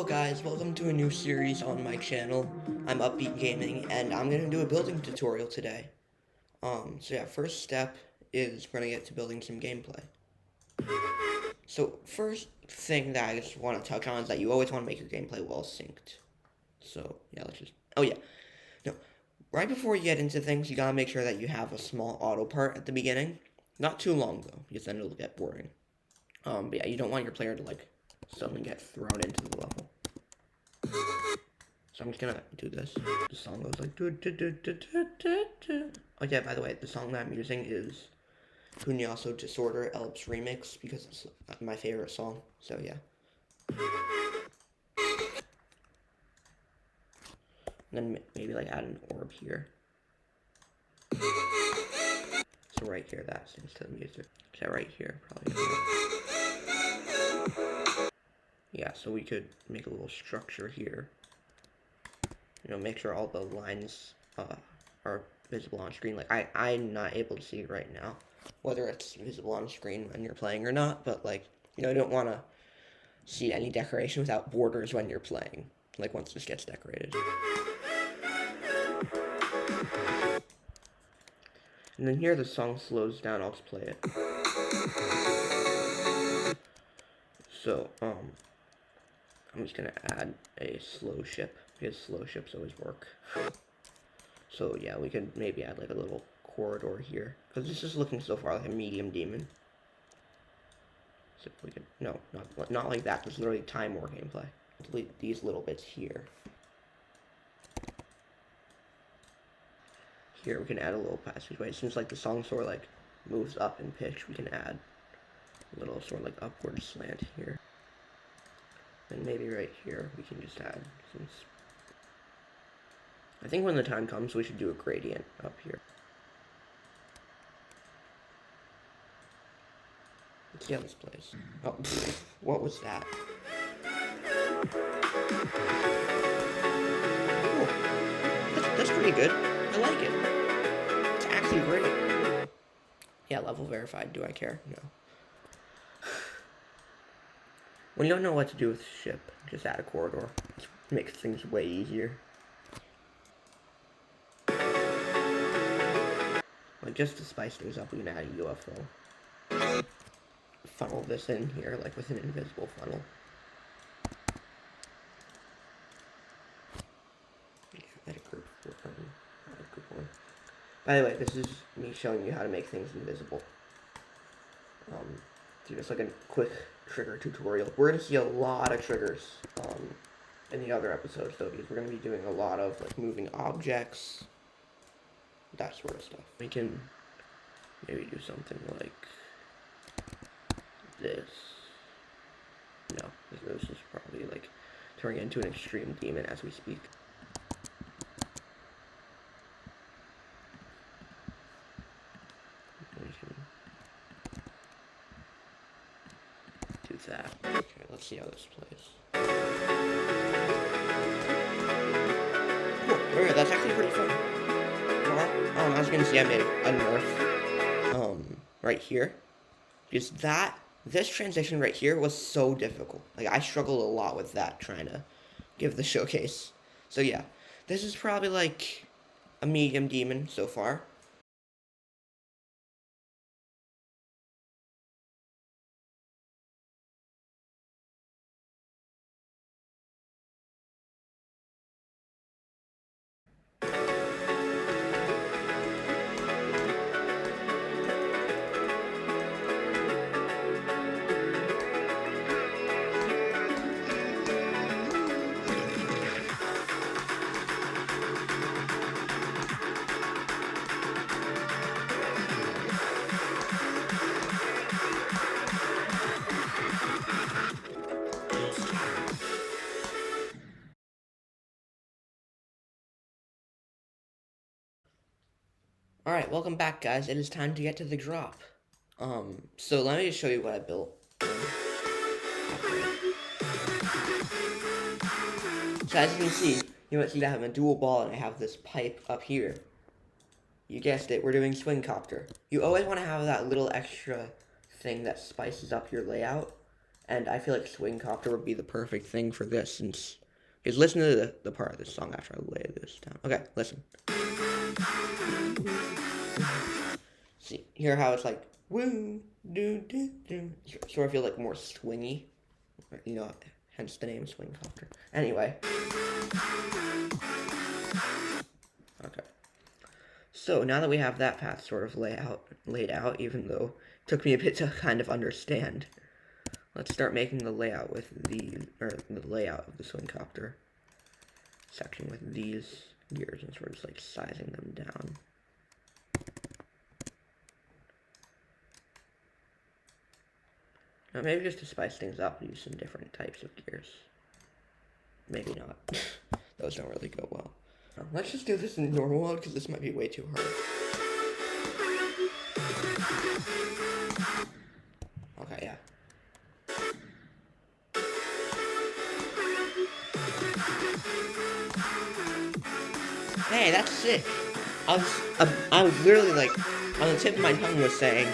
Hello guys, welcome to a new series on my channel. I'm UPbeat Gaming and I'm going to do a building tutorial today. First step is we're going to get to building some gameplay. So first thing that I just want to touch on is that you always want to make your gameplay well synced. No, right before you get into things, you gotta make sure that you have a small auto part at the beginning. Not too long though, because then it'll get boring. You don't want your player to suddenly get thrown into the level. So I'm just gonna do this. The song goes like Oh yeah, by the way, the song that I'm using is Punyaso Disorder Elps Remix because it's my favorite song. So yeah. And then maybe add an orb here. So right here, that seems to the music. So right here, probably. Yeah, so we could make a little structure here. Make sure all the lines are visible on screen. I'm not able to see it right now, whether it's visible on screen when you're playing or not, but you don't want to see any decoration without borders when you're playing, once this gets decorated. And then here the song slows down, I'll just play it. So, I'm just gonna add a slow ship, because slow ships always work. So yeah, we could maybe add a little corridor here, because this is looking so far like a medium demon. So we could, no, not like that, there's literally time war gameplay. Delete these little bits here. Here we can add a little passageway. Since the song sort of moves up in pitch, we can add a little sort of upward slant here. And maybe right here we can just add some. I think when the time comes, we should do a gradient up here. Let's see how this plays. Oh, what was that? Cool. That's pretty good. I like it. It's actually great. Yeah, level verified. Do I care? No. When you don't know what to do with the ship, just add a corridor. It makes things way easier. Just to spice things up, we can add a UFO. Funnel this in here, with an invisible funnel. Add a group one. By the way, this is me showing you how to make things invisible. Just a quick trigger tutorial. We're gonna see a lot of triggers in the other episodes though, because we're gonna be doing a lot of moving objects, that sort of stuff. We can maybe do something like this. No, this is probably turning into an extreme demon as we speak. That. Okay, let's see how this plays. Cool. Okay, that's actually pretty fun. As you can see, I made a nerf, right here. Because this transition right here was so difficult. I struggled a lot with that, trying to give the showcase. So yeah, this is probably a medium demon so far. Alright, welcome back guys. It is time to get to the drop. So let me just show you what I built. So as you can see, I have a dual ball and I have this pipe up here. You guessed it, we're doing swing copter. You always want to have that little extra thing that spices up your layout. And I feel like Swing Copter would be the perfect thing for this, since... Because listen to the part of this song after I lay this down. Okay, listen. See, hear how it's like, woo, do, do, do. Sort of feel like more swingy. You know, hence the name Swing Copter. Anyway. Okay. So now that we have that path sort of laid out, even though it took me a bit to kind of understand, let's start making the layout with the layout of the Swing Copter section with these gears and sort of just like sizing them down. Now maybe just to spice things up, use some different types of gears. Maybe not. Those don't really go well. Let's just do this in normal mode, because this might be way too hard. Okay, yeah. Hey, that's sick. I was literally like, on the tip of my tongue was saying,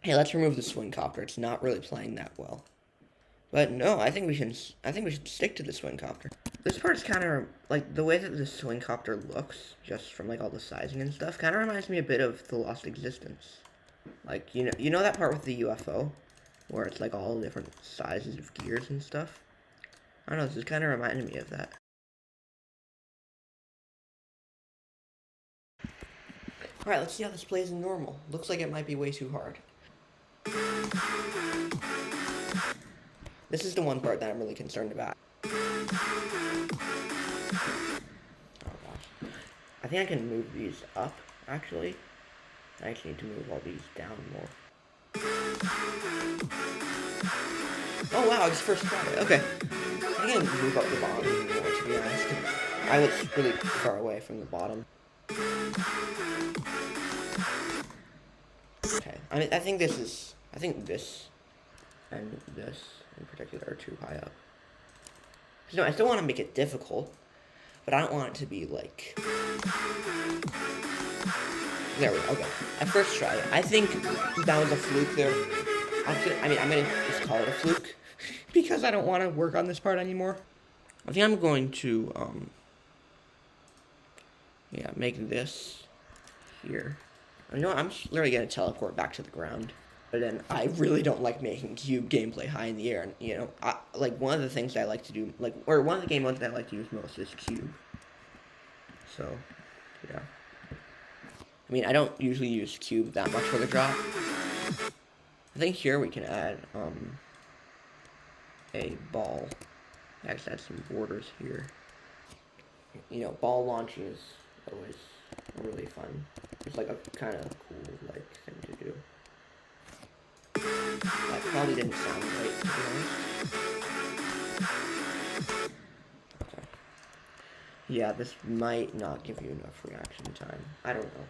hey, let's remove the Swing Copter. It's not really playing that well. But no, I think we should stick to the Swing Copter. This part's kind of, like, the way that the Swing Copter looks, just from, like, all the sizing and stuff, kind of reminds me a bit of The Lost Existence. Like, you know that part with the UFO? Where it's, like, all different sizes of gears and stuff? I don't know, this is kind of reminding me of that. Alright, let's see how this plays in normal. Looks like it might be way too hard. This is the one part that I'm really concerned about. Oh gosh. I think I can move these up, actually. I actually need to move all these down more. Oh wow, I just first tried it. Okay. I think I can move up the bottom even more, to be honest. I was really far away from the bottom. Okay. I mean, I think this and this in particular are too high up. No, I still want to make it difficult, but I don't want it to be like... There we go, okay. At first try, I think that was a fluke there. I'm gonna just call it a fluke, because I don't want to work on this part anymore. I think I'm going to, yeah, make this here. You know what, I'm literally gonna teleport back to the ground. But then I really don't like making cube gameplay high in the air, and you know, like one of the things I like to do, or one of the game modes that I like to use most is cube. So, yeah. I mean, I don't usually use cube that much for the drop. I think here we can add a ball. Actually, add some borders here. You know, ball launching is always really fun. It's like a kind of cool like thing to do. That probably didn't sound right, to be honest. Okay. Yeah, this might not give you enough reaction time. I don't know.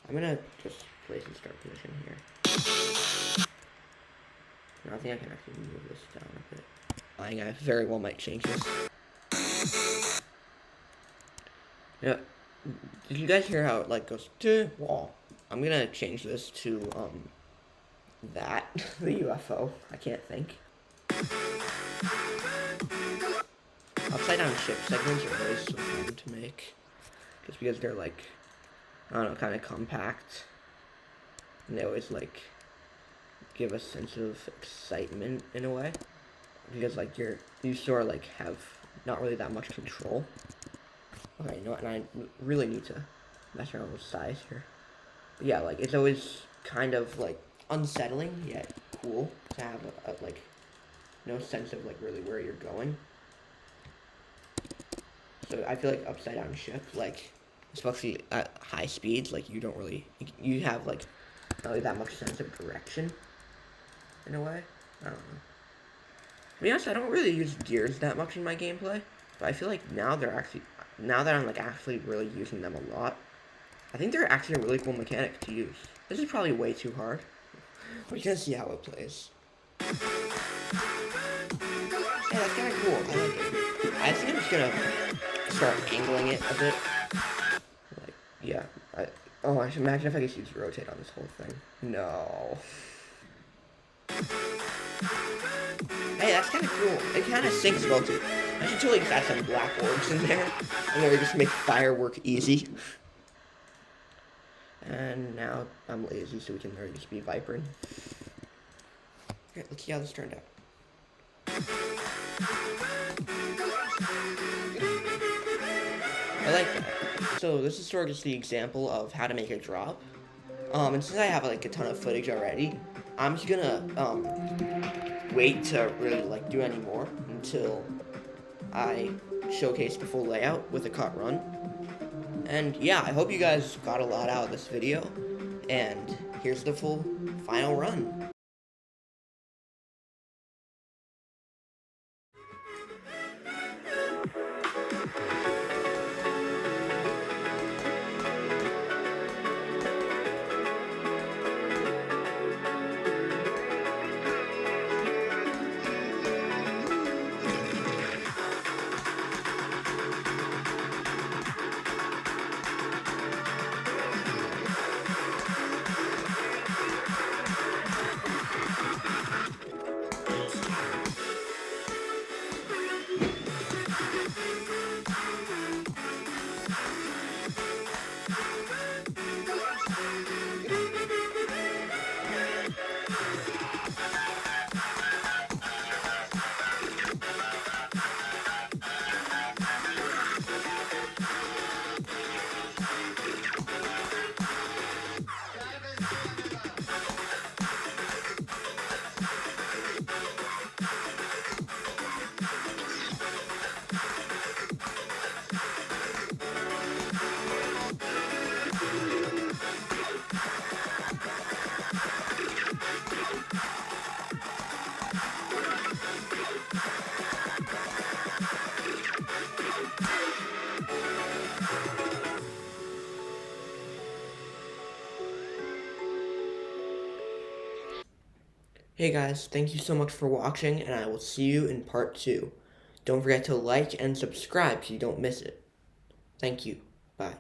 I'm gonna just place and start position here. Now, I think I can actually move this down a bit. I very well might change this. Yeah. Did you guys hear how it like goes to wall? I'm gonna change this to that, the UFO. I can't think. Upside down ship segments are always so fun to make. Just because they're like, I don't know, kind of compact. And they always like give a sense of excitement in a way. Because like you sort of like have not really that much control. Okay, you know what, and I really need to mess around with size here. But yeah, like it's always kind of like unsettling yet cool to have a like no sense of like really where you're going. So I feel like upside down ship, like especially at high speeds, like you don't really you have like not really that much sense of direction in a way. I don't know. To be honest, I don't really use gears that much in my gameplay, but I feel like now that I'm like actually really using them a lot, I think they're actually a really cool mechanic to use. This is probably way too hard. We're gonna see how it plays. Yeah, that's kind of cool. I like it. I think I'm just gonna start angling it a bit. Like, yeah. Oh, I should imagine if I could use rotate on this whole thing. No. Hey, that's kind of cool. It kind of sinks well too. I should totally just add some black orbs in there, and then just make firework easy. And now I'm lazy, so we can literally just be vipering. Okay, let's see how this turned out. I like that. So this is sort of just the example of how to make a drop. And since I have like a ton of footage already, I'm just gonna wait to really like do any more until I showcase the full layout with a cut run. And yeah, I hope you guys got a lot out of this video. And here's the full final run. Hey guys, thank you so much for watching, and I will see you in part 2. Don't forget to like and subscribe so you don't miss it. Thank you. Bye.